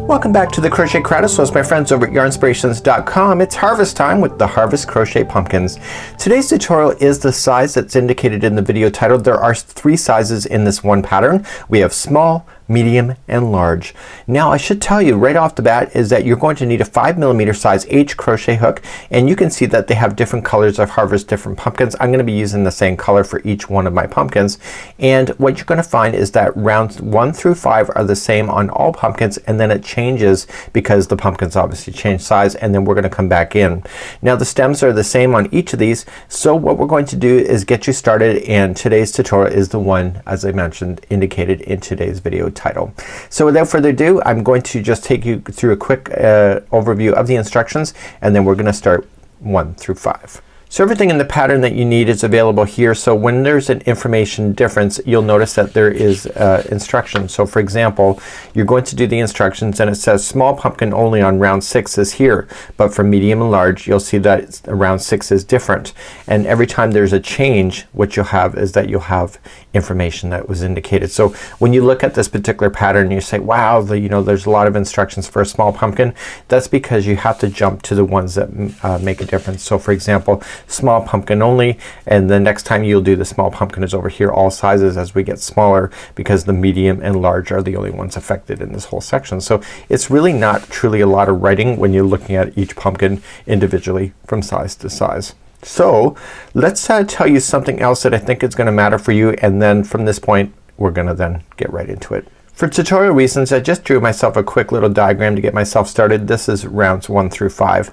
Welcome back to the Crochet Crowd. So it's my friends over at yarnspirations.com. It's harvest time with the Harvest Crochet Pumpkins. Today's tutorial is the size that's indicated in the video title. There are 3 sizes in this one pattern. We have small, medium, and large. Now I should tell you right off the bat is that you're going to need a 5mm size H crochet hook, and you can see that they have different colors of Harvest different pumpkins. I'm going to be using the same color for each one of my pumpkins, and what you're going to find is that rounds 1 through 5 are the same on all pumpkins, and then it changes because the pumpkins obviously change size, and then we're going to come back in. Now the stems are the same on each of these, so what we're going to do is get you started, and today's tutorial is the one, as I mentioned, indicated in today's video title. So without further ado, I'm going to just take you through a quick overview of the instructions, and then we're going to start 1 through 5. So everything in the pattern that you need is available here. So when there's an information difference, you'll notice that there is instructions. So for example, you're going to do the instructions and it says small pumpkin only on round 6 is here, but for medium and large you'll see that round 6 is different, and every time there's a change what you'll have is that you'll have information that was indicated. So when you look at this particular pattern you say, wow, there's a lot of instructions for a small pumpkin. That's because you have to jump to the ones that make a difference. So for example, small pumpkin only, and the next time you'll do the small pumpkin is over here, all sizes as we get smaller, because the medium and large are the only ones affected in this whole section. So it's really not truly a lot of writing when you're looking at each pumpkin individually from size to size. So let's tell you something else that I think is going to matter for you, and then from this point we're gonna then get right into it. For tutorial reasons I just drew myself a quick little diagram to get myself started. This is rounds 1 through 5.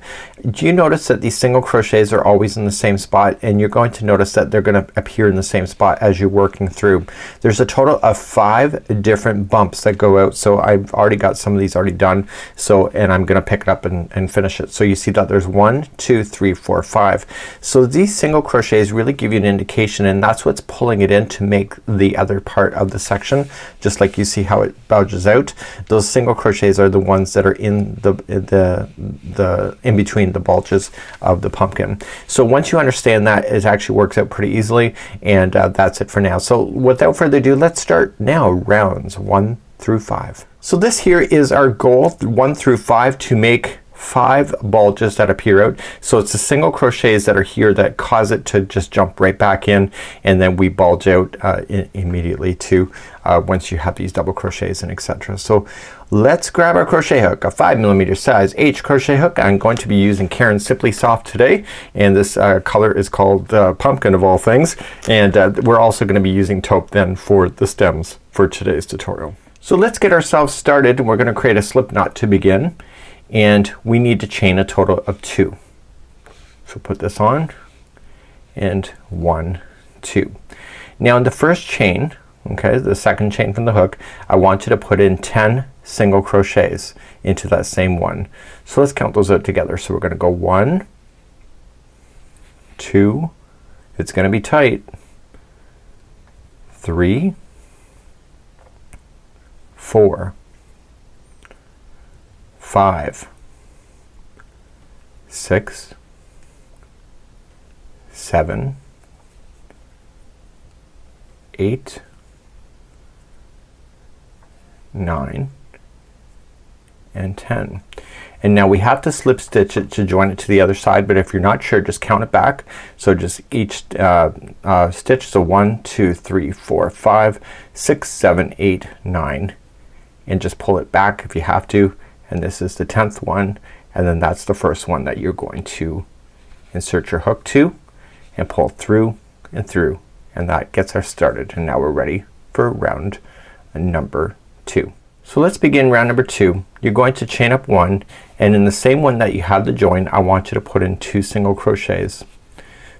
Do you notice that these single crochets are always in the same spot, and you're going to notice that they're going to appear in the same spot as you're working through. There's a total of 5 different bumps that go out. So I've already got some of these already done, and I'm gonna pick it up and finish it. So you see that there's 1, 2, 3, 4, 5. So these single crochets really give you an indication, and that's what's pulling it in to make the other part of the section. Just like you see how it bulges out, those single crochets are the ones that are in the in between the bulges of the pumpkin. So once you understand that, it actually works out pretty easily, and that's it for now. So without further ado, let's start now rounds 1 through 5. So this here is our goal, 1 through 5, to make 5 bulges that appear out. So it's the single crochets that are here that cause it to just jump right back in, and then we bulge out immediately too once you have these double crochets and etc. So let's grab our crochet hook, a 5mm size H crochet hook. I'm going to be using Karen's Simply Soft today, and this color is called Pumpkin of all things, and we're also going to be using taupe then for the stems for today's tutorial. So let's get ourselves started. We're going to create a slip knot to begin, and we need to chain a total of 2. So put this on, and 1, 2. Now in the first chain, okay, the second chain from the hook, I want you to put in 10 single crochets into that same one. So let's count those out together. So we're gonna go 1, 2, it's gonna be tight, 3, 4, 5, 6, 7, 8, 9, and 10. And now we have to slip stitch it to join it to the other side, but if you're not sure, just count it back. So just each stitch, so 1, 2, 3, 4, 5, 6, 7, 8, 9, and just pull it back if you have to. And this is the 10th one, and then that's the first one that you're going to insert your hook to and pull through and through, and that gets us started. And now we're ready for round number 2. So let's begin round number 2. You're going to chain up 1, and in the same one that you have the join, I want you to put in 2 single crochets.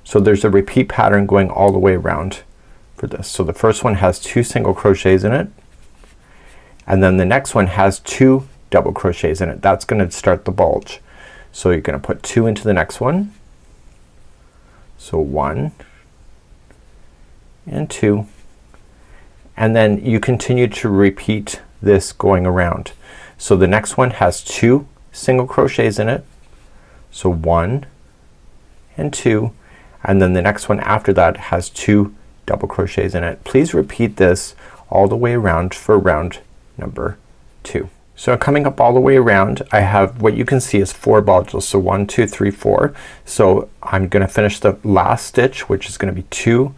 So there's a repeat pattern going all the way around for this. So the first one has 2 single crochets in it, and then the next one has 2 double crochets in it. That's gonna start the bulge. So you're gonna put 2 into the next one. So 1 and 2, and then you continue to repeat this going around. So the next one has 2 single crochets in it. So 1 and 2, and then the next one after that has 2 double crochets in it. Please repeat this all the way around for round number 2. So coming up all the way around, I have what you can see is 4 bulges. So 1, 2, 3, 4. So I'm gonna finish the last stitch, which is gonna be 2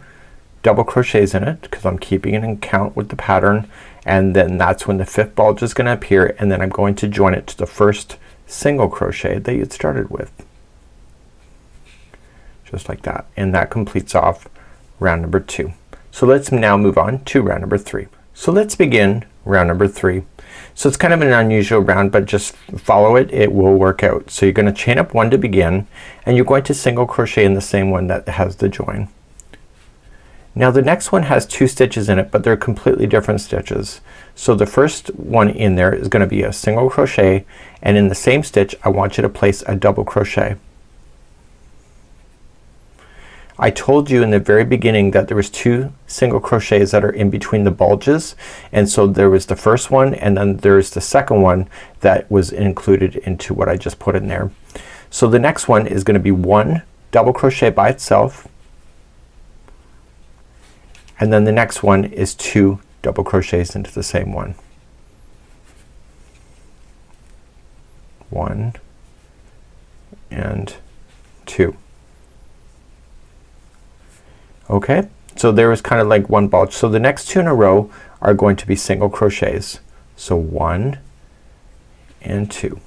double crochets in it because I'm keeping it in count with the pattern, and then that's when the 5th bulge is gonna appear, and then I'm going to join it to the first single crochet that you had started with. Just like that, and that completes off round number 2. So let's now move on to round number 3. So let's begin round number 3. So it's kind of an unusual round, but just follow it, it will work out. So you're gonna chain up 1 to begin, and you're going to single crochet in the same one that has the join. Now the next one has 2 stitches in it, but they're completely different stitches. So the first one in there is gonna be a single crochet, and in the same stitch I want you to place a double crochet. I told you in the very beginning that there was 2 single crochets that are in between the bulges, and so there was the first one and then there's the second one that was included into what I just put in there. So the next one is gonna be 1 double crochet by itself, and then the next one is 2 double crochets into the same one. 1 and 2. Okay, so there is kind of like 1 bulge. So the next 2 in a row are going to be single crochets. So 1 and 2,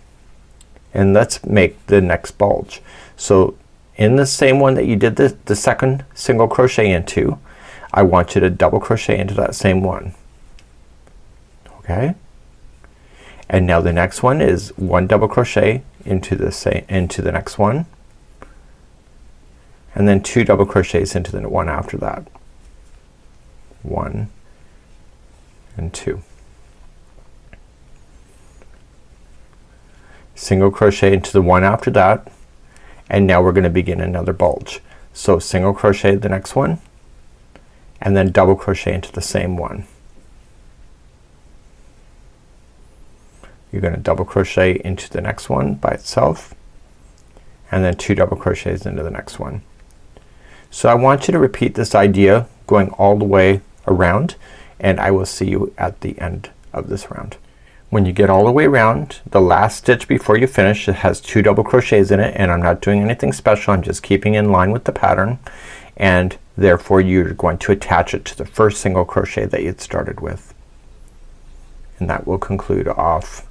and let's make the next bulge. So in the same one that you did the second single crochet into, I want you to double crochet into that same one. Okay, and now the next one is 1 double crochet into the next one, and then 2 double crochets into the one after that. 1 and 2. Single crochet into the one after that, and now we're gonna begin another bulge. So single crochet the next one, and then double crochet into the same one. You're gonna double crochet into the next one by itself, and then 2 double crochets into the next one. So I want you to repeat this idea going all the way around, and I will see you at the end of this round. When you get all the way around, the last stitch before you finish, it has 2 double crochets in it, and I'm not doing anything special, I'm just keeping in line with the pattern, and therefore you're going to attach it to the first single crochet that you had started with, and that will conclude off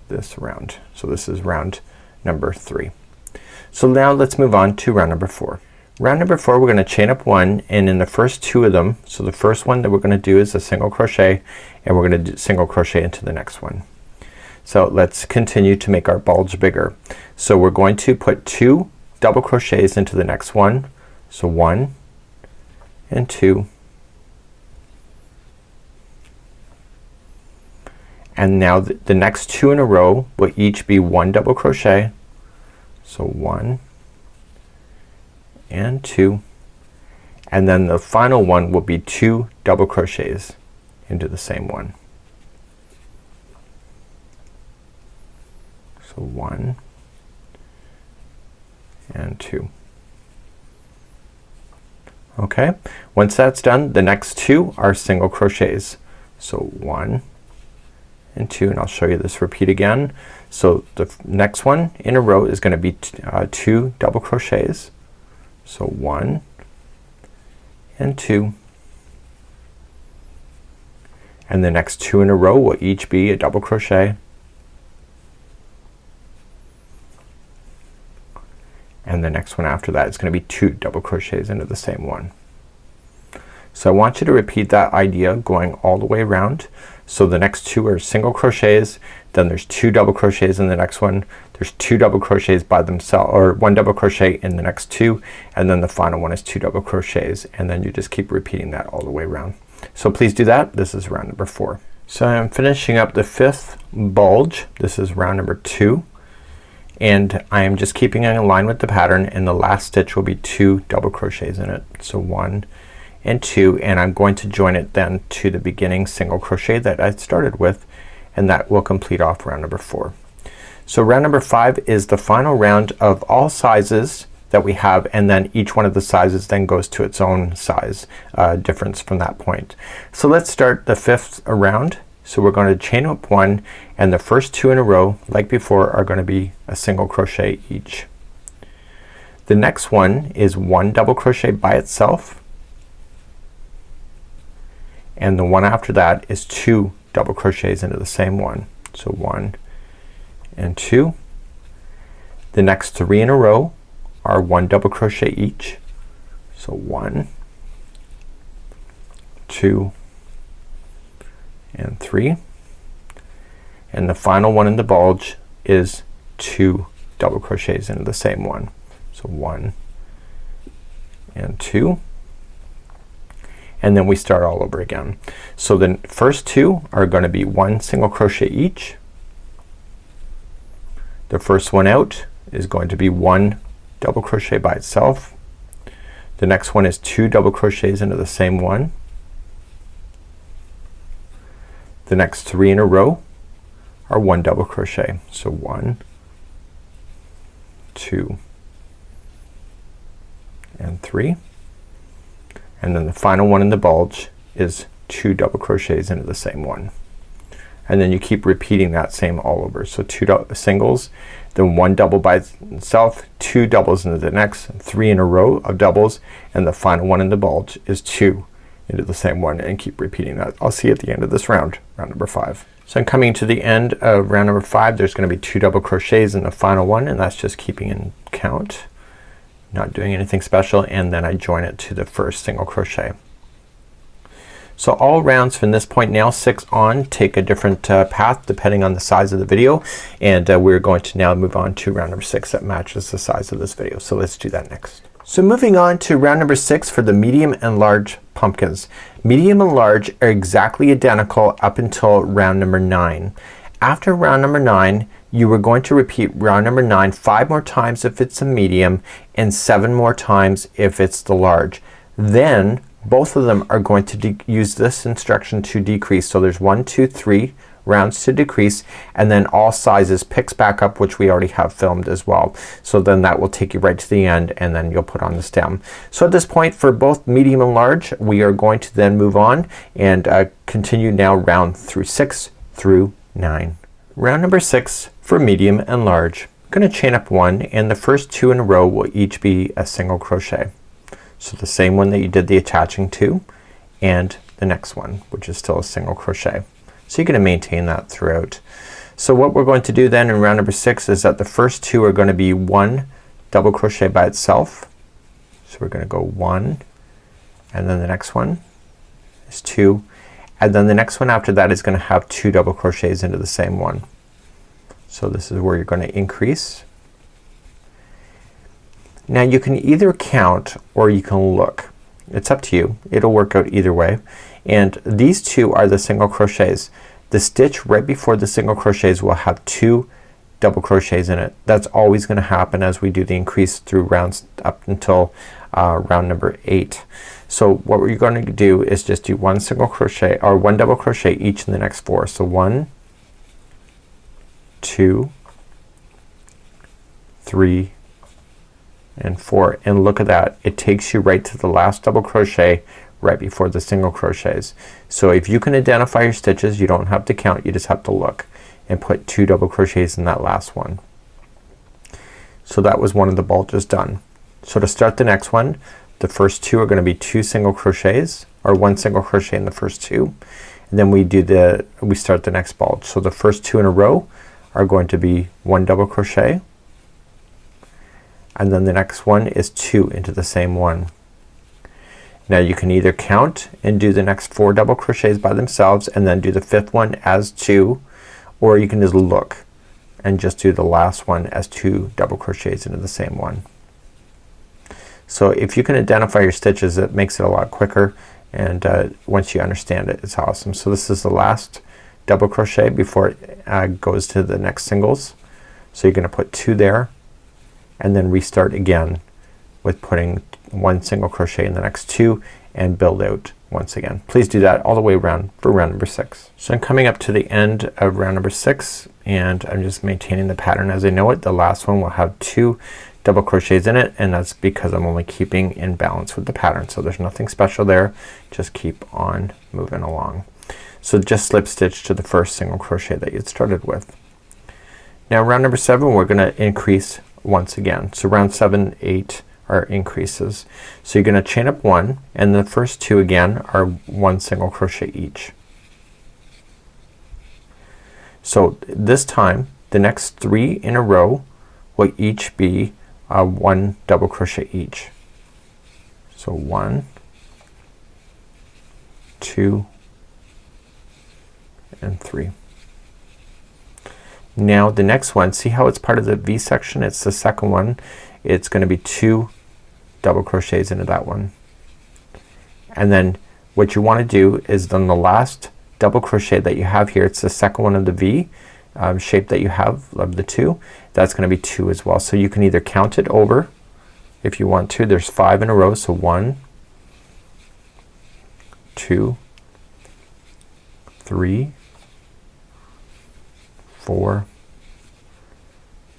this round. So this is round number 3. So now let's move on to round number 4. Round number 4, we're gonna chain up 1, and in the first 2 of them, so the first one that we're gonna do is a single crochet, and we're gonna do single crochet into the next one. So let's continue to make our bulge bigger. So we're going to put 2 double crochets into the next one. So 1 and 2, and now the next 2 in a row will each be 1 double crochet. So 1 and 2, and then the final one will be 2 double crochets into the same one. So 1 and 2. Okay, once that's done, the next 2 are single crochets. So 1 and 2, and I'll show you this repeat again. So the next one in a row is gonna be 2 double crochets. So 1 and 2, and the next 2 in a row will each be a double crochet, and the next one after that is gonna be 2 double crochets into the same one. So I want you to repeat that idea going all the way around. So the next 2 are single crochets, then there's 2 double crochets in the next one, there's 2 double crochets by themselves, or 1 double crochet in the next 2, and then the final one is 2 double crochets, and then you just keep repeating that all the way around. So please do that. This is round number 4. So I'm finishing up the 5th bulge. This is round number 2, and I am just keeping it in line with the pattern, and the last stitch will be 2 double crochets in it. So 1 and 2, and I'm going to join it then to the beginning single crochet that I started with, and that will complete off round number 4. So round number 5 is the final round of all sizes that we have, and then each one of the sizes then goes to its own size difference from that point. So let's start the 5th round. So we're going to chain up 1, and the first 2 in a row like before are going to be a single crochet each. The next one is 1 double crochet by itself, and the one after that is 2 double crochets into the same one. So 1 and 2. The next 3 in a row are 1 double crochet each. So 1, 2 and 3, and the final one in the bulge is 2 double crochets into the same one. So 1 and 2, and then we start all over again. So the first 2 are going to be 1 single crochet each. The first one out is going to be 1 double crochet by itself. The next one is 2 double crochets into the same one. The next 3 in a row are 1 double crochet. So 1, 2 and 3, and then the final one in the bulge is 2 double crochets into the same one, and then you keep repeating that same all over. So 2 singles, then 1 double by itself, 2 doubles into the next, 3 in a row of doubles, and the final one in the bulge is 2 into the same one, and keep repeating that. I'll see you at the end of this round, round number 5. So I'm coming to the end of round number 5. There's going to be 2 double crochets in the final one, and that's just keeping in count, not doing anything special, and then I join it to the first single crochet. So all rounds from this point now 6 on take a different path depending on the size of the video, and we're going to now move on to round number 6 that matches the size of this video. So let's do that next. So moving on to round number 6 for the medium and large pumpkins. Medium and large are exactly identical up until round number 9. After round number 9 you are going to repeat round number 9 5 more times if it's a medium and 7 more times if it's the large. Then both of them are going to use this instruction to decrease. So there's 1, 2, 3 rounds to decrease, and then all sizes picks back up, which we already have filmed as well. So then that will take you right to the end, and then you'll put on the stem. So at this point for both medium and large we are going to then move on and continue now round through 6 through 9. Round number 6 for medium and large. I'm going to chain up 1, and the first 2 in a row will each be a single crochet. So the same one that you did the attaching to, and the next one, which is still a single crochet. So you're going to maintain that throughout. So what we're going to do then in round number 6 is that the first 2 are going to be 1 double crochet by itself. So we're going to go 1, and then the next one is 2, and then the next one after that is going to have 2 double crochets into the same one. So this is where you're going to increase. Now you can either count or you can look. It's up to you. It'll work out either way. And these 2 are the single crochets. The stitch right before the single crochets will have 2 double crochets in it. That's always going to happen as we do the increase through rounds up until round number 8. So what we're going to do is just do 1 single crochet or 1 double crochet each in the next 4. So 1, 2, 3 and 4, and look at that, it takes you right to the last double crochet right before the single crochets. So if you can identify your stitches, you don't have to count, you just have to look and put 2 double crochets in that last one. So that was one of the bulges done. So to start the next one, the first 2 are going to be 2 single crochets, or 1 single crochet in the first 2, and then we start the next bulge. So the first 2 in a row are going to be 1 double crochet, and then the next one is 2 into the same one. Now you can either count and do the next 4 double crochets by themselves and then do the 5th one as 2, or you can just look and just do the last one as 2 double crochets into the same one. So if you can identify your stitches, it makes it a lot quicker, and once you understand it, it's awesome. So this is the last double crochet before it goes to the next singles. So you're going to put 2 there and then restart again with putting 1 single crochet in the next 2 and build out once again. Please do that all the way around for round number 6. So I'm coming up to the end of round number 6, and I'm just maintaining the pattern as I know it. The last one will have 2 double crochets in it, and that's because I'm only keeping in balance with the pattern. So there's nothing special there, just keep on moving along. So just slip stitch to the first single crochet that you started with. Now round number 7 we're gonna increase once again. So round 7, 8 are increases. So you're gonna chain up 1 and the first 2 again are 1 single crochet each. So this time the next 3 in a row will each be 1 double crochet each. So 1, 2 and 3. Now the next one, see how it's part of the V section? It's the second one. It's gonna be 2 double crochets into that one. And then what you want to do is on the last double crochet that you have here, it's the second one of the V shape that you have of the 2, that's gonna be 2 as well. So you can either count it over if you want to. There's 5 in a row, so 1, 2, 3, 4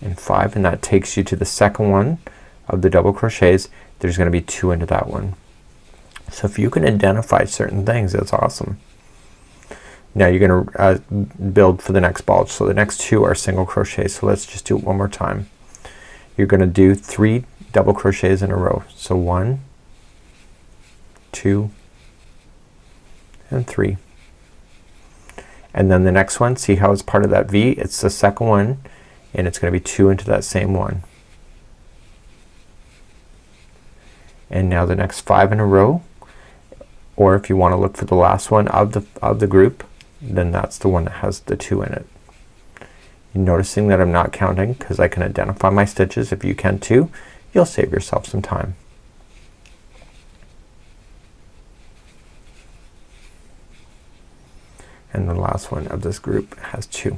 and 5, and that takes you to the second one of the double crochets. There's gonna be 2 into that one. So if you can identify certain things, that's awesome. Now you're gonna build for the next bulge. So the next 2 are single crochets. So let's just do it one more time. You're gonna do 3 double crochets in a row. So 1, 2 and 3. And then the next one, see how it's part of that V? It's the second one and it's gonna be 2 into that same one. And now the next 5 in a row, or if you want to look for the last one of the group, then that's the one that has the 2 in it. You're noticing that I'm not counting because I can identify my stitches. If you can too, you'll save yourself some time. And the last one of this group has 2.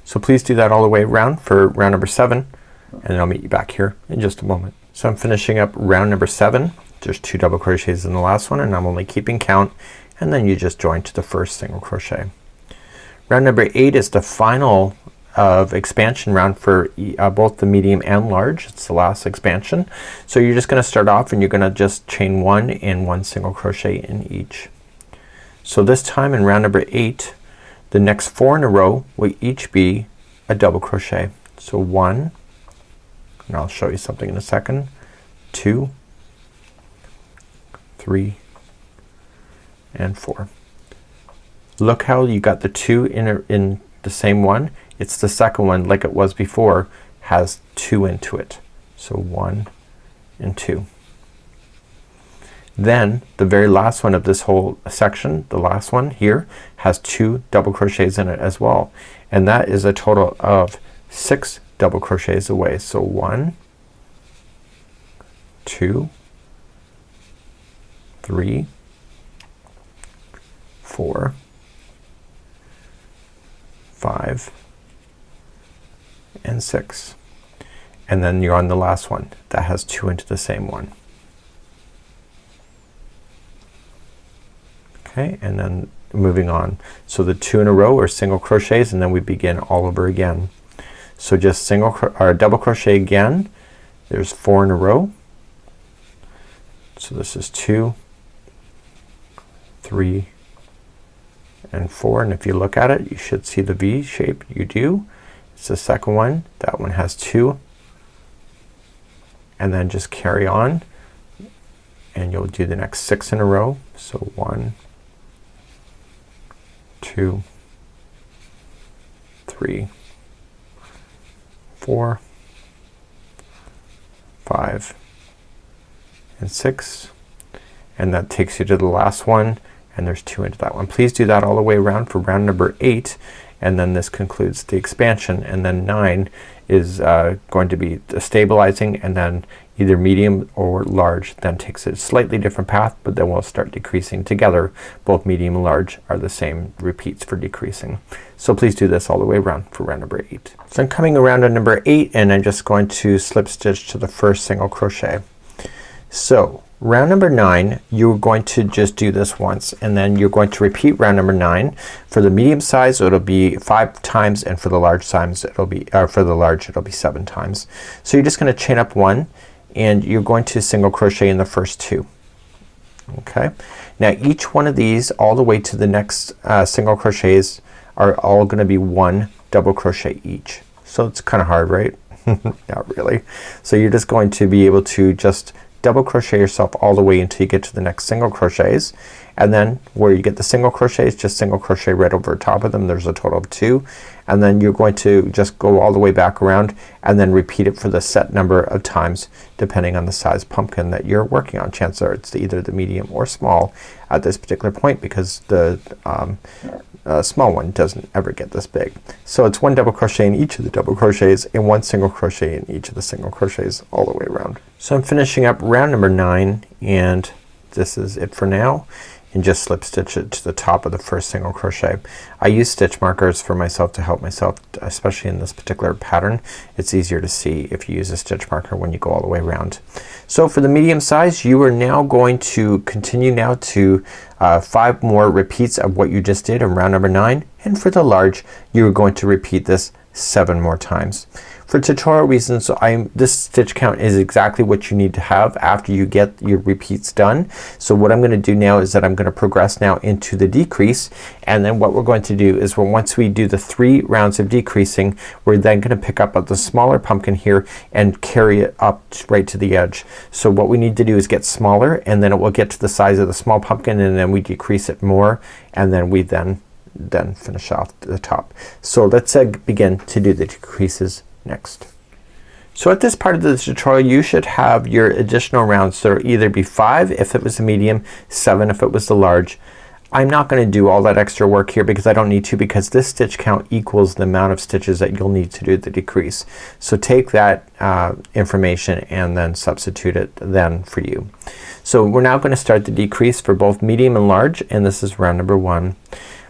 So please do that all the way around for round number 7 and then I'll meet you back here in just a moment. So I'm finishing up round number 7. There's 2 double crochets in the last one and I'm only keeping count, and then you just join to the first single crochet. Round number 8 is the final of expansion round for both the medium and large. It's the last expansion. So you're just gonna start off and you're gonna just chain 1 and 1 single crochet in each. So this time in round number 8, the next 4 in a row will each be a double crochet. So 1, and I'll show you something in a second, 2, 3 and 4. Look how you got the 2 in the same one. It's the second one, like it was before, has 2 into it. So 1 and 2. Then the very last one of this whole section, the last one here, has 2 double crochets in it as well, and that is a total of 6 double crochets away. So 1, 2, 3, 4, 5 and 6, and then you're on the last one that has 2 into the same one. Okay, and then moving on. So the 2 in a row are single crochets and then we begin all over again. So just double crochet again. There's 4 in a row. So this is 2, 3 and 4, and if you look at it you should see the V shape. You do. It's the second one. That one has 2, and then just carry on and you'll do the next 6 in a row. So 1, 2, 3, 4, 5 and 6, and that takes you to the last one, and there's 2 into that one. Please do that all the way around for round number 8, and then this concludes the expansion, and then 9 is going to be the stabilizing, and then either medium or large then takes a slightly different path, but then we'll start decreasing together. Both medium and large are the same repeats for decreasing. So please do this all the way around for round number 8. So I'm coming around on number 8 and I'm just going to slip stitch to the first single crochet. So round number 9, you're going to just do this once, and then you're going to repeat round number 9. For the medium size it'll be 5 times, and for the large size it'll be 7 times. So you're just gonna chain up 1 and you're going to single crochet in the first 2. Okay, now each one of these all the way to the next single crochets are all going to be 1 double crochet each. So it's kind of hard, right? Not really. So you're just going to be able to just double crochet yourself all the way until you get to the next single crochets, and then where you get the single crochets, just single crochet right over top of them. There's a total of 2, and then you're going to just go all the way back around and then repeat it for the set number of times depending on the size pumpkin that you're working on. Chances are it's either the medium or small at this particular point, because the small one doesn't ever get this big. So it's 1 double crochet in each of the double crochets and 1 single crochet in each of the single crochets all the way around. So I'm finishing up round number 9, and this is it for now, and just slip stitch it to the top of the first single crochet. I use stitch markers for myself to help myself, especially in this particular pattern. It's easier to see if you use a stitch marker when you go all the way around. So for the medium size, you are now going to continue now to 5 more repeats of what you just did in round number 9, and for the large you are going to repeat this 7 more times. For tutorial reasons, this stitch count is exactly what you need to have after you get your repeats done. So what I'm going to do now is that I'm going to progress now into the decrease, and then what we're going to do is once we do the 3 rounds of decreasing, we're then going to pick up the smaller pumpkin here and carry it up right to the edge. So what we need to do is get smaller, and then it will get to the size of the small pumpkin, and then we decrease it more, and then we then finish off the top. So let's begin to do the decreases next. So at this part of the tutorial you should have your additional rounds. There will either be 5 if it was the medium, 7 if it was the large. I'm not going to do all that extra work here because I don't need to, because this stitch count equals the amount of stitches that you'll need to do the decrease. So take that information and then substitute it then for you. So we're now going to start the decrease for both medium and large, and this is round number 1.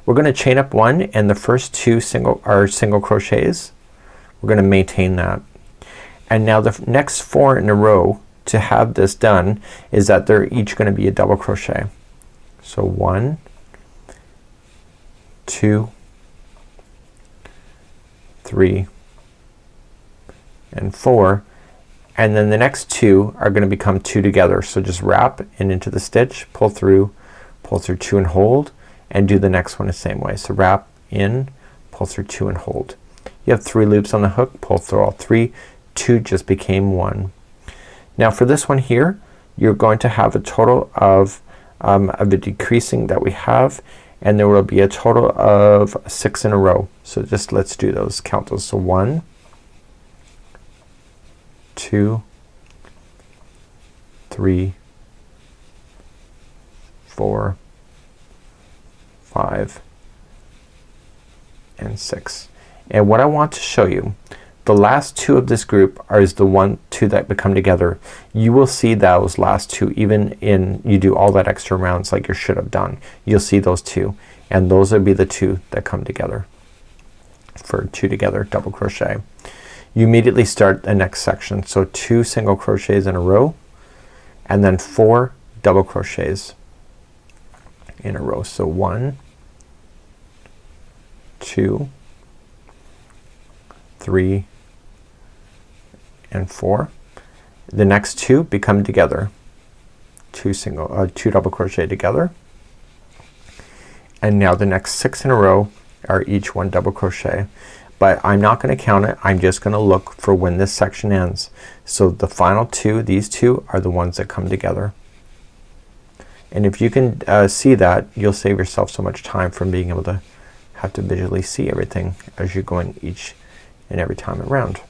We're going to chain up 1, and the first 2 are single crochets. We're going to maintain that. And now the next 4 in a row to have this done is that they're each going to be a double crochet. So 1, 2, 3, and 4, and then the next 2 are going to become 2 together. So just wrap and into the stitch, pull through 2 and hold, and do the next one the same way. So wrap in, pull through 2 and hold. You have 3 loops on the hook, pull through all 3, 2 just became 1. Now for this one here, you're going to have a total of the decreasing that we have, and there will be a total of 6 in a row. So just let's do those, count those. So 1, 2, 3, 4, 5, and 6. And what I want to show you, the last 2 of this group is the 2 that become together. You will see those last 2 even in you do all that extra rounds like you should have done. You'll see those 2, and those will be the 2 that come together for 2 together double crochet. You immediately start the next section. So 2 single crochets in a row, and then 4 double crochets in a row. So 1, 2, 3, and 4. The next 2 become together. 2 double crochet together. And now the next 6 in a row are each 1 double crochet. But I'm not going to count it. I'm just going to look for when this section ends. So the final 2, these 2 are the ones that come together. And if you can see that, you'll save yourself so much time from being able to have to visually see everything as you're going each and every time around.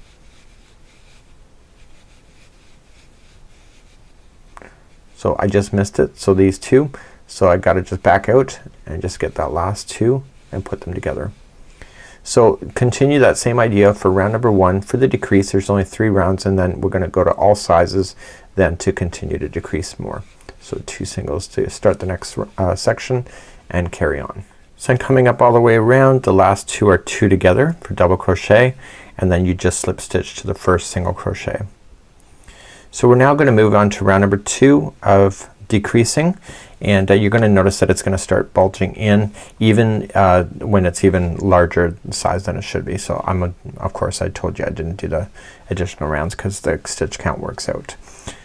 So I just missed it. So these 2, so I got to just back out and just get that last 2 and put them together. So continue that same idea for round number 1. For the decrease, there's only 3 rounds, and then we're going to go to all sizes then to continue to decrease more. So 2 singles to start the next section and carry on. So I'm coming up all the way around. The last 2 are 2 together for double crochet, and then you just slip stitch to the first single crochet. So we're now going to move on to round number 2 of decreasing, and you're going to notice that it's going to start bulging in even when it's even larger size than it should be. So of course I told you I didn't do the additional rounds because the stitch count works out.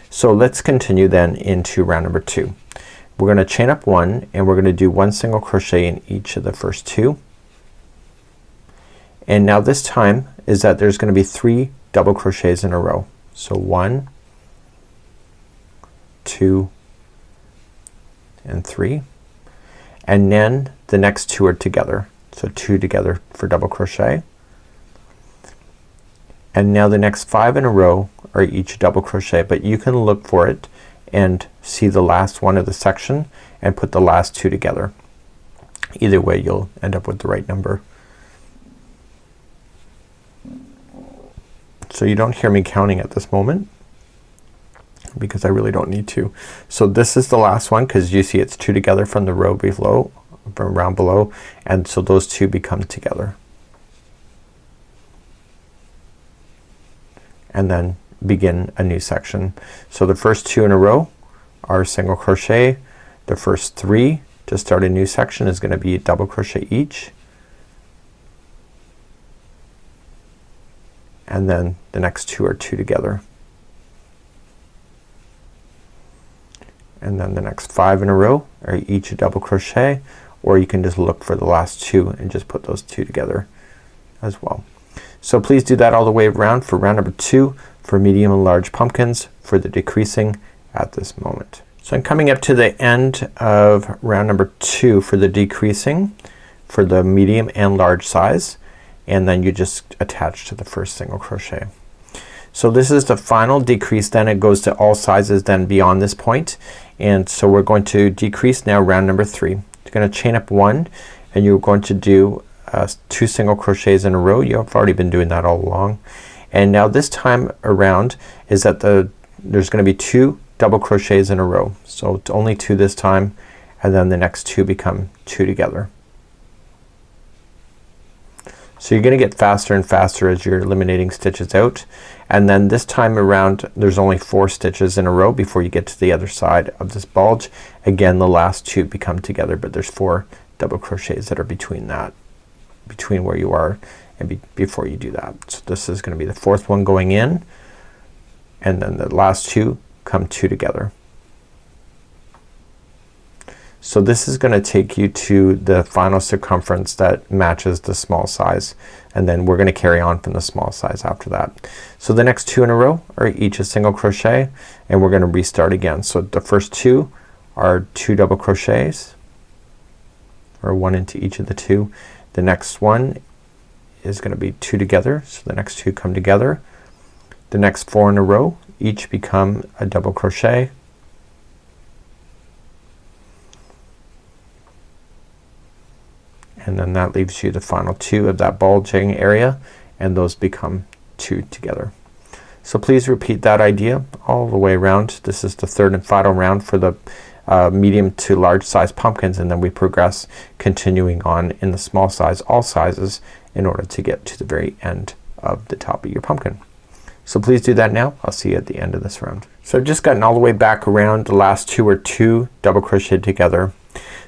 So let's continue then into round number 2. we're gonna chain up one and we're gonna do one single crochet in each of the first two. And now this time is that there's gonna be 3 double crochets in a row. So 1, 2 and 3, and then the next 2 are together. So 2 together for double crochet, and now the next 5 in a row are each double crochet, but you can look for it and see the last one of the section and put the last 2 together. Either way you'll end up with the right number. So you don't hear me counting at this moment because I really don't need to. So this is the last one because you see it's 2 together from the row below, from round below, and so those 2 become together. And then begin a new section. So the first 2 in a row are single crochet. The first 3 to start a new section is gonna be a double crochet each. And then the next 2 are 2 together. And then the next 5 in a row are each a double crochet, or you can just look for the last 2 and just put those 2 together as well. So please do that all the way around for round number 2 for medium and large pumpkins for the decreasing at this moment. So I'm coming up to the end of round number 2 for the decreasing for the medium and large size, and then you just attach to the first single crochet. So this is the final decrease, then it goes to all sizes then beyond this point. And so we're going to decrease now round number 3. You're gonna chain up 1 and you're going to do 2 single crochets in a row. You've already been doing that all along. And now this time around is that there's gonna be 2 double crochets in a row. So it's only 2 this time, and then the next 2 become 2 together. So you're gonna get faster and faster as you're eliminating stitches out, and then this time around there's only 4 stitches in a row before you get to the other side of this bulge. Again, the last 2 become together, but there's 4 double crochets that are between that, between where you are and before you do that. So this is gonna be the 4th one going in, and then the last 2 come 2 together. So this is gonna take you to the final circumference that matches the small size, and then we're gonna carry on from the small size after that. So the next 2 in a row are each a single crochet, and we're gonna restart again. So the first 2 are 2 double crochets, or 1 into each of the 2. The next one is gonna be 2 together, so the next 2 come together. The next 4 in a row each become a double crochet. And then that leaves you the final 2 of that bulging area, and those become 2 together. So please repeat that idea all the way around. This is the 3rd and final round for the medium to large size pumpkins, and then we progress continuing on in the small size, all sizes, in order to get to the very end of the top of your pumpkin. So please do that now. I'll see you at the end of this round. So I've just gotten all the way back around. The last 2 are 2 double crocheted together.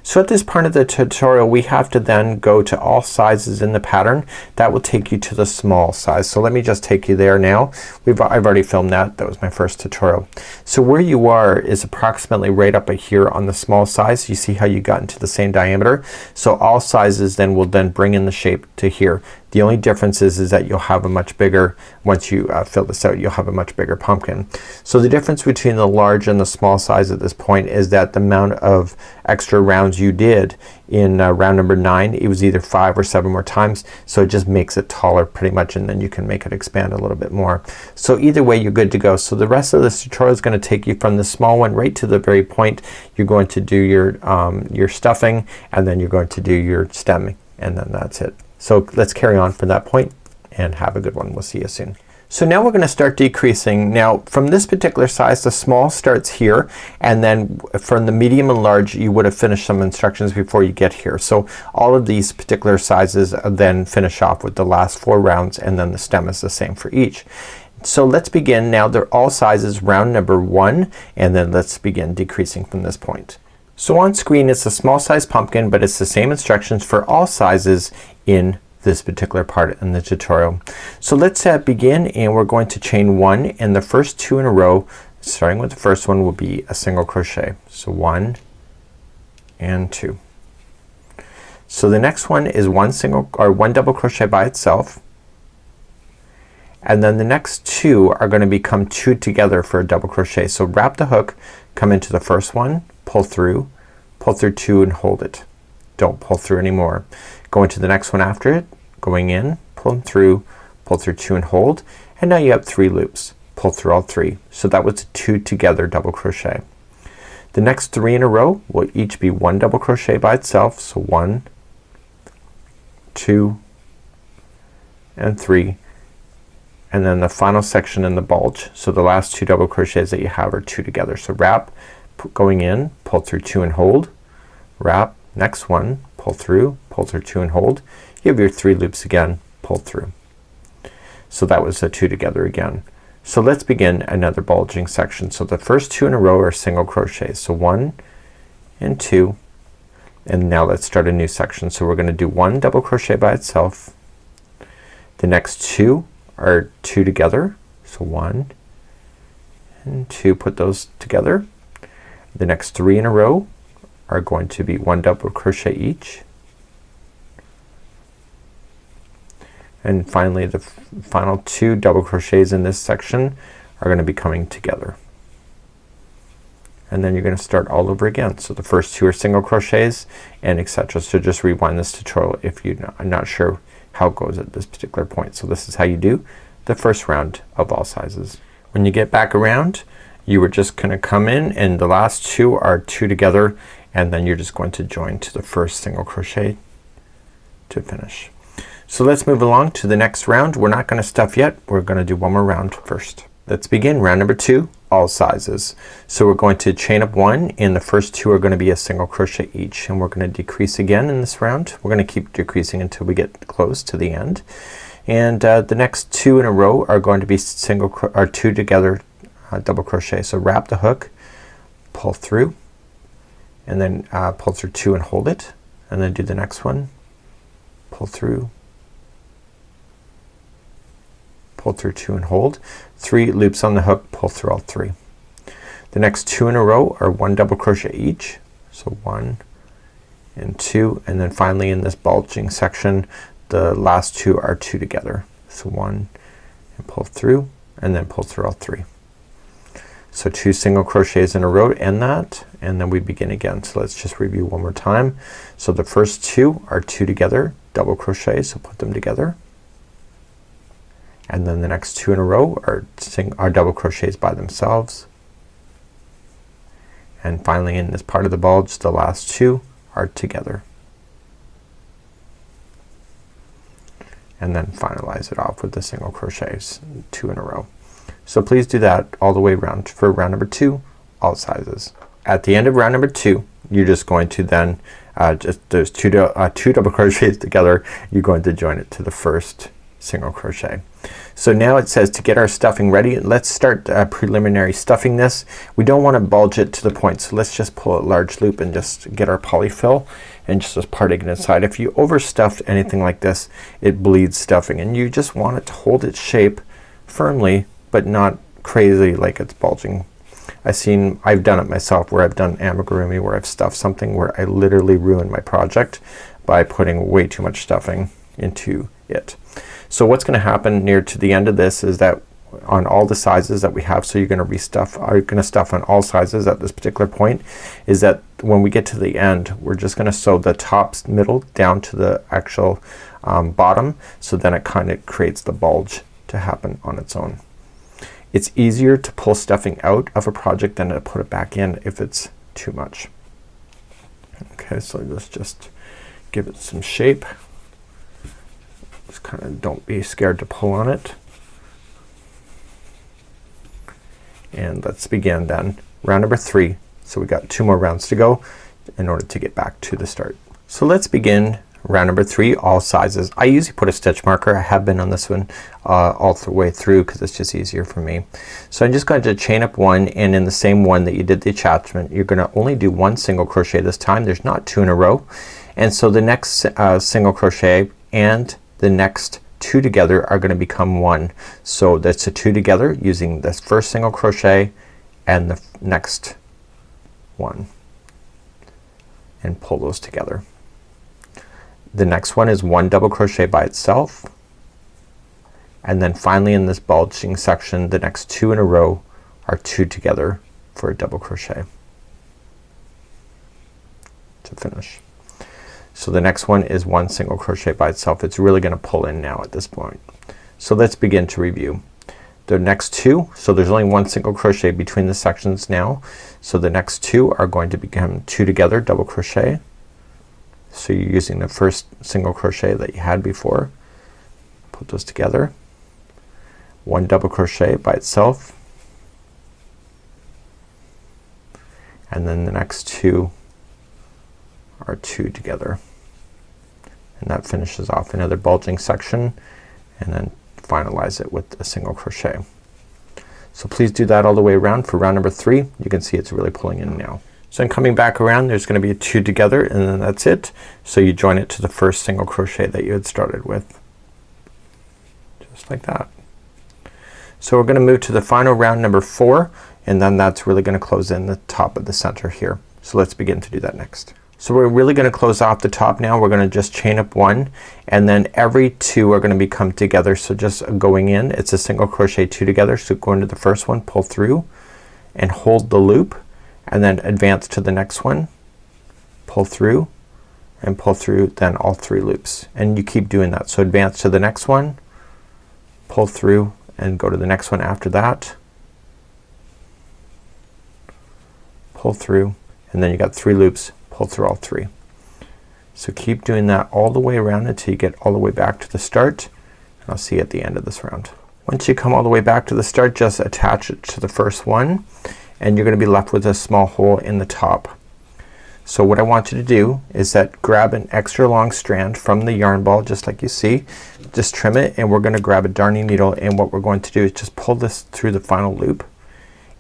So at this part of the tutorial we have to then go to all sizes in the pattern. That will take you to the small size. So let me just take you there now. I've already filmed that. That was my first tutorial. So where you are is approximately right up here on the small size. You see how you got into the same diameter. So all sizes then will then bring in the shape to here. The only difference is that you'll have a much bigger, once you fill this out, you'll have a much bigger pumpkin. So the difference between the large and the small size at this point is that the amount of extra rounds you did in round number 9, it was either 5 or 7 more times, so it just makes it taller pretty much, and then you can make it expand a little bit more. So either way you're good to go. So the rest of this tutorial is going to take you from the small one right to the very point. You're going to do your stuffing, and then you're going to do your stemming, and then that's it. So let's carry on from that point and have a good one. We'll see you soon. So now we're gonna start decreasing. Now from this particular size the small starts here, and then from the medium and large you would have finished some instructions before you get here. So all of these particular sizes then finish off with the last 4 rounds, and then the stem is the same for each. So let's begin now. They're all sizes round number 1, and then let's begin decreasing from this point. So on screen it's a small size pumpkin, but it's the same instructions for all sizes in this particular part in the tutorial. So let's begin, and we're going to chain 1, and the first 2 in a row, starting with the first one, will be a single crochet. So 1, and 2. So the next one is one double crochet by itself, and then the next 2 are going to become 2 together for a double crochet. So wrap the hook, come into the first one, pull through 2 and hold it. Don't pull through anymore. Go into the next one after it, going in, pull through 2 and hold, and now you have 3 loops. Pull through all 3. So that was a 2 together double crochet. The next 3 in a row will each be 1 double crochet by itself. So 1, 2, and 3, and then the final section in the bulge. So the last 2 double crochets that you have are 2 together. So wrap, going in, pull through 2 and hold, wrap, next one, pull through 2 and hold. You have your 3 loops again, pull through. So that was a 2 together again. So let's begin another bulging section. So the first 2 in a row are single crochets. So 1 and 2, and now let's start a new section. So we're gonna do 1 double crochet by itself. The next 2 are 2 together. So 1 and 2, put those together. The next 3 in a row are going to be 1 double crochet each. And finally the final 2 double crochets in this section are going to be coming together. And then you're going to start all over again. So the first 2 are single crochets and etc. So just rewind this tutorial if you're not sure how it goes at this particular point. So this is how you do the first round of all sizes. When you get back around, you were just gonna come in and the last 2 are 2 together, and then you're just going to join to the first single crochet to finish. So let's move along to the next round. We're not gonna stuff yet. We're gonna do one more round first. Let's begin round number 2, all sizes. So we're going to chain up 1, and the first 2 are gonna be a single crochet each, and we're gonna decrease again in this round. We're gonna keep decreasing until we get close to the end. And the next 2 in a row are going to be 2 together double crochet. So wrap the hook, pull through, and then pull through 2 and hold it, and then do the next one, pull through 2 and hold, 3 loops on the hook, pull through all 3. The next 2 in a row are 1 double crochet each. So 1 and 2, and then finally in this bulging section the last 2 are 2 together. So 1 and pull through, and then pull through all 3. So 2 single crochets in a row to end that, and then we begin again. So let's just review one more time. So the first 2 are 2 together double crochet, so put them together, and then the next 2 in a row are double crochets by themselves, and finally in this part of the bulge the last 2 are together, and then finalize it off with the single crochets 2 in a row. So please do that all the way around for round number 2, all sizes. At the end of round number 2, you're just going to then there's 2 double crochets together, you're going to join it to the first single crochet. So now it says to get our stuffing ready, let's start preliminary stuffing this. We don't want to bulge it to the point, so let's just pull a large loop and just get our polyfill and just parting it inside. If you overstuffed anything like this, it bleeds stuffing, and you just want it to hold its shape firmly but not crazy like it's bulging. I've done it myself where I've done amigurumi where I've stuffed something where I literally ruined my project by putting way too much stuffing into it. So what's gonna happen near to the end of this is that on all the sizes that we have, so you're gonna stuff on all sizes at this particular point, is that when we get to the end we're just gonna sew the top middle down to the actual bottom, so then it kind of creates the bulge to happen on its own. It's easier to pull stuffing out of a project than to put it back in if it's too much. Okay, so let's just give it some shape. Just kind of don't be scared to pull on it. And let's begin then round number 3. So we got 2 more rounds to go in order to get back to the start. So let's begin round number 3, all sizes. I usually put a stitch marker. I have been on this one all the way through because it's just easier for me. So I'm just going to chain up 1, and in the same one that you did the attachment, you're gonna only do 1 single crochet this time. There's not 2 in a row. And so the next single crochet and the next 2 together are gonna become 1. So that's a 2 together using this first single crochet and the next one. and pull those together. The next one is 1 double crochet by itself, and then finally in this bulging section the next 2 in a row are 2 together for a double crochet to finish. So the next one is 1 single crochet by itself. It's really gonna pull in now at this point. So let's begin to review. The next 2, so there's only 1 single crochet between the sections now, so the next 2 are going to become 2 together double crochet. So you're using the first single crochet that you had before, put those together, 1 double crochet by itself, and then the next 2 are 2 together, and that finishes off another bulging section, and then finalize it with a single crochet. So please do that all the way around. For round number 3 you can see it's really pulling in now. So I'm coming back around, there's gonna be 2 together and then that's it. So you join it to the first single crochet that you had started with, just like that. So we're gonna move to the final round number 4, and then that's really gonna close in the top of the center here. So let's begin to do that next. So we're really gonna close off the top now. We're gonna just chain up 1, and then every 2 are gonna become together. So just going in, it's a single crochet 2 together. So go into the first one, pull through and hold the loop, and then advance to the next one, pull through and pull through, then all 3 loops, and you keep doing that. So advance to the next one, pull through and go to the next one after that, pull through, and then you got 3 loops, pull through all 3. So keep doing that all the way around until you get all the way back to the start, and I'll see you at the end of this round. Once you come all the way back to the start, just attach it to the first one, and you're gonna be left with a small hole in the top. So what I want you to do is that grab an extra long strand from the yarn ball, just like you see, just trim it, and we're gonna grab a darning needle, and what we're going to do is just pull this through the final loop,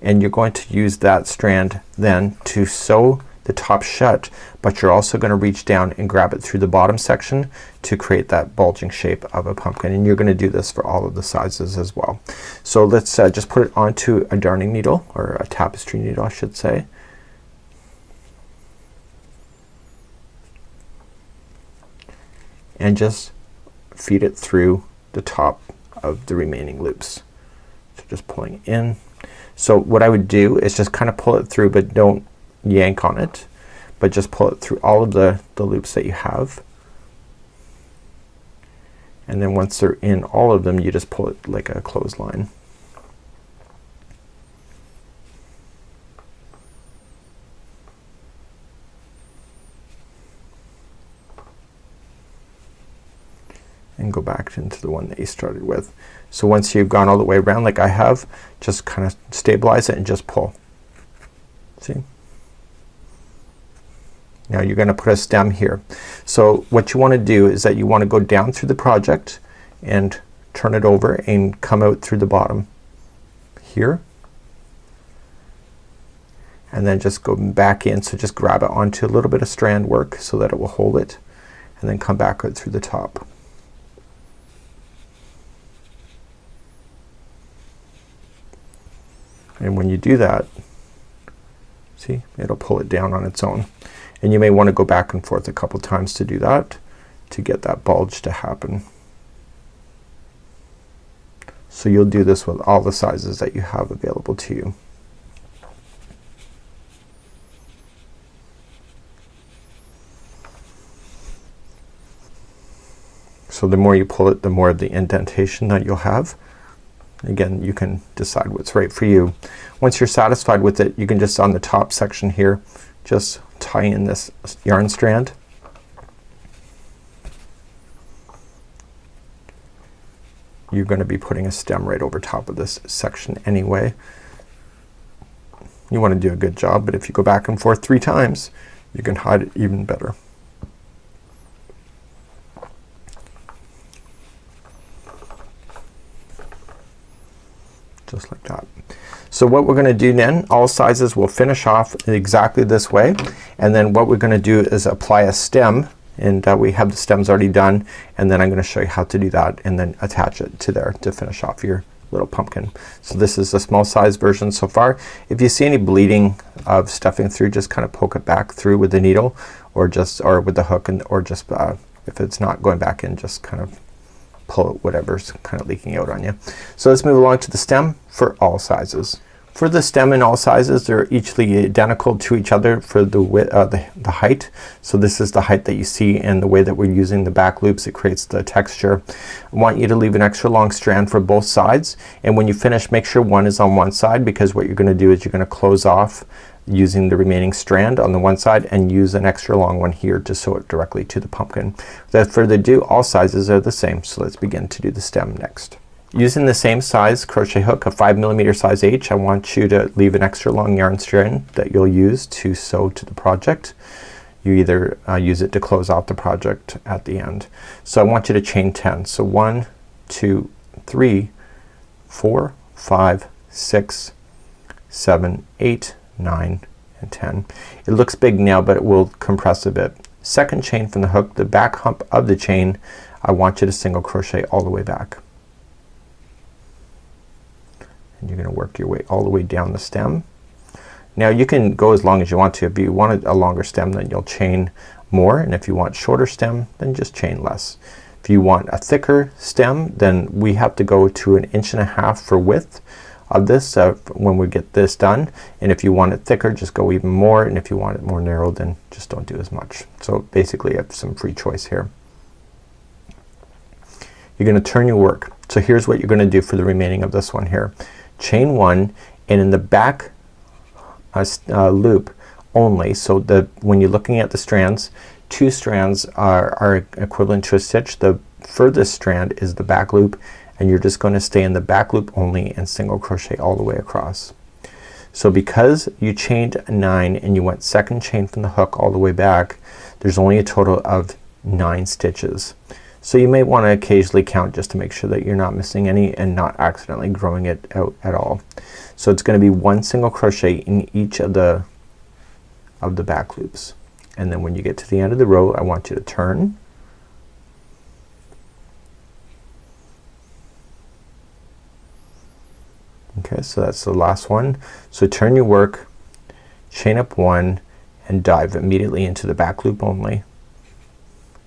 and you're going to use that strand then to sew the top shut, but you're also gonna reach down and grab it through the bottom section to create that bulging shape of a pumpkin, and you're gonna do this for all of the sizes as well. So let's just put it onto a darning needle, or a tapestry needle I should say. And just feed it through the top of the remaining loops. So just pulling in. So what I would do is just kind of pull it through, but don't yank on it, but just pull it through all of the loops that you have, and then once they're in all of them you just pull it like a clothesline. And go back into the one that you started with. So once you've gone all the way around like I have, just kind of stabilize it and just pull. See? Now you're gonna put a stem here. So what you want to do is that you want to go down through the project and turn it over and come out through the bottom here, and then just go back in. So just grab it onto a little bit of strand work so that it will hold it, and then come back out through the top. And when you do that, see, it'll pull it down on its own. And you may want to go back and forth a couple times to do that, to get that bulge to happen. So you'll do this with all the sizes that you have available to you. So the more you pull it, the more of the indentation that you'll have. Again, you can decide what's right for you. Once you're satisfied with it, you can just, on the top section here, just tie in this yarn strand. You're going to be putting a stem right over top of this section anyway. You want to do a good job, but if you go back and forth 3 times, you can hide it even better. Just like that. So what we're gonna do then, all sizes will finish off exactly this way, and then what we're gonna do is apply a stem, and we have the stems already done, and then I'm gonna show you how to do that and then attach it to there to finish off your little pumpkin. So this is a small size version so far. If you see any bleeding of stuffing through, just kind of poke it back through with the needle, or with the hook, and or just if it's not going back in, just kind of pull whatever's kind of leaking out on you. So let's move along to the stem for all sizes. For the stem in all sizes, they're each identical to each other for the width, the height. So this is the height that you see, and the way that we're using the back loops, it creates the texture. I want you to leave an extra long strand for both sides, and when you finish, make sure one is on one side, because what you're gonna do is you're gonna close off using the remaining strand on the one side and use an extra long one here to sew it directly to the pumpkin. Without further ado, all sizes are the same. So let's begin to do the stem next. Using the same size crochet hook, a 5mm size H, I want you to leave an extra long yarn strand that you'll use to sew to the project. You either use it to close off the project at the end. So I want you to chain 10. So 1, 2, 3, 4, 5, 6, 7, 8, 9, and 10. It looks big now, but it will compress a bit. Second chain from the hook, the back hump of the chain, I want you to single crochet all the way back. And you're gonna work your way all the way down the stem. Now you can go as long as you want to. If you want a longer stem, then you'll chain more, and if you want shorter stem, then just chain less. If you want a thicker stem, then we have to go to 1.5 inches for width of this when we get this done, and if you want it thicker, just go even more, and if you want it more narrow, then just don't do as much. So basically you have some free choice here. You're gonna turn your work. So here's what you're gonna do for the remaining of this one here. Chain 1, and in the back loop only, so when you're looking at the strands, 2 strands are equivalent to a stitch. The furthest strand is the back loop, and you're just going to stay in the back loop only and single crochet all the way across. So because you chained 9 and you went second chain from the hook all the way back, there's only a total of 9 stitches. So you may want to occasionally count just to make sure that you're not missing any and not accidentally growing it out at all. So it's gonna be 1 single crochet in each of the back loops, and then when you get to the end of the row, I want you to turn, okay, so that's the last one. So turn your work, chain up 1, and dive immediately into the back loop only,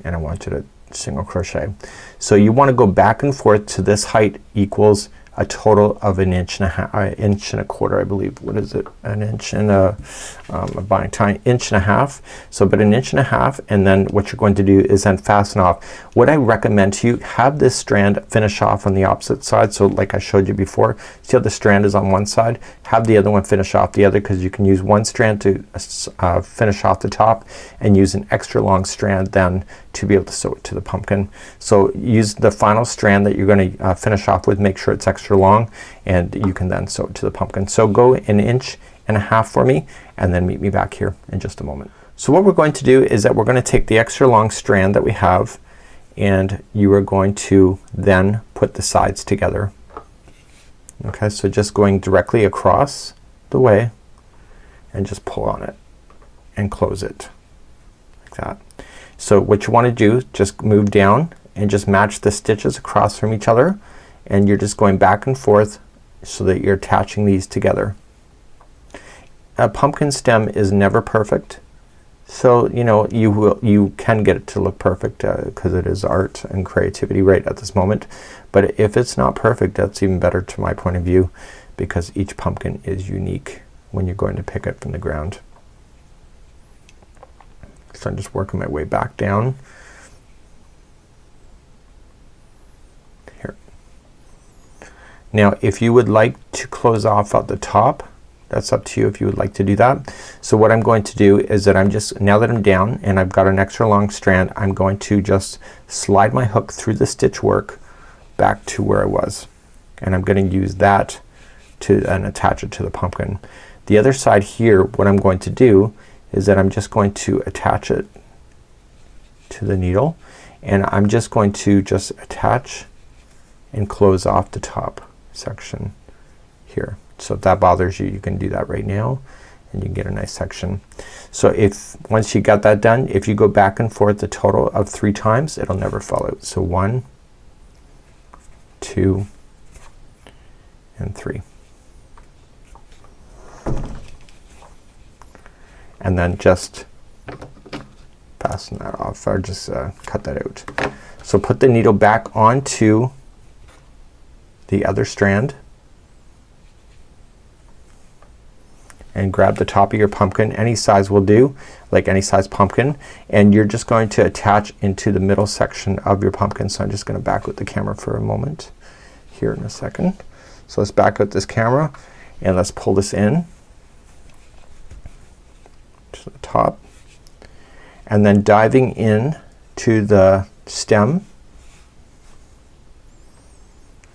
and I want you to single crochet. So you want to go back and forth to this height equals a total of 1.5 inches, I believe. What is it? 1 inch and a binding time, 1.5 inches. So but 1.5 inches, and then what you're going to do is then fasten off. What I recommend to you, have this strand finish off on the opposite side. So like I showed you before, see how the strand is on one side, have the other one finish off the other, because you can use one strand to finish off the top and use an extra long strand then to be able to sew it to the pumpkin. So use the final strand that you're going to finish off with, make sure it's extra long, and you can then sew it to the pumpkin. So go 1.5 inches for me, and then meet me back here in just a moment. So what we're going to do is that we're going to take the extra long strand that we have, and you are going to then put the sides together. Okay, so just going directly across the way and just pull on it and close it like that. So what you want to do, just move down and just match the stitches across from each other, and you're just going back and forth so that you're attaching these together. A pumpkin stem is never perfect, so you know you can get it to look perfect because it is art and creativity right at this moment, but if it's not perfect, that's even better to my point of view, because each pumpkin is unique when you're going to pick it from the ground. So I'm just working my way back down here. Now if you would like to close off at the top, that's up to you if you would like to do that. So what I'm going to do is that I'm just, now that I'm down and I've got an extra long strand, I'm going to just slide my hook through the stitch work back to where I was, and I'm going to use that to then attach it to the pumpkin. The other side here, what I'm going to do is that I'm just going to attach it to the needle, and I'm just going to just attach and close off the top section here. So if that bothers you, you can do that right now and you can get a nice section. So if once you got that done, if you go back and forth a total of 3 times, it'll never fall out. So 1, 2, and 3. And then just fasten that off, or just cut that out. So put the needle back onto the other strand and grab the top of your pumpkin. Any size will do, like any size pumpkin, and you're just going to attach into the middle section of your pumpkin. So I'm just gonna back out the camera for a moment here in a second. So let's back out this camera and let's pull this in to the top, and then diving in to the stem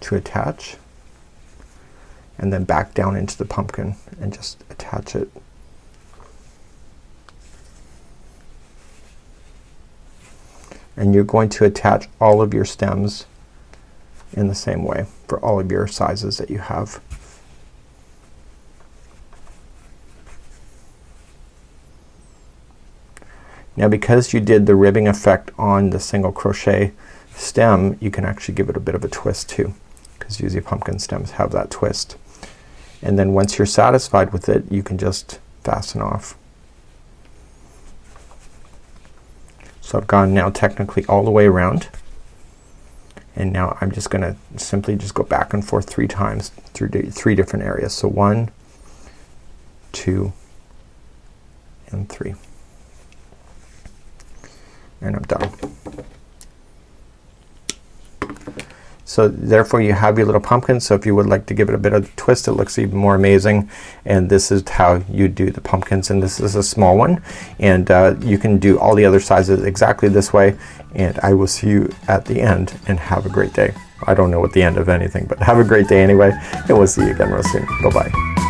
to attach, and then back down into the pumpkin and just attach it. And you're going to attach all of your stems in the same way for all of your sizes that you have. Now because you did the ribbing effect on the single crochet stem, you can actually give it a bit of a twist too, because usually pumpkin stems have that twist. And then once you're satisfied with it, you can just fasten off. So I've gone now technically all the way around, and now I'm just gonna simply just go back and forth 3 times through 3 different areas. So 1, 2, and 3. And I'm done. So therefore you have your little pumpkin. So if you would like to give it a bit of a twist, it looks even more amazing. And this is how you do the pumpkins, and this is a small one, and you can do all the other sizes exactly this way. And I will see you at the end, and have a great day. I don't know what the end of anything, but have a great day anyway, and we'll see you again real soon. Bye bye.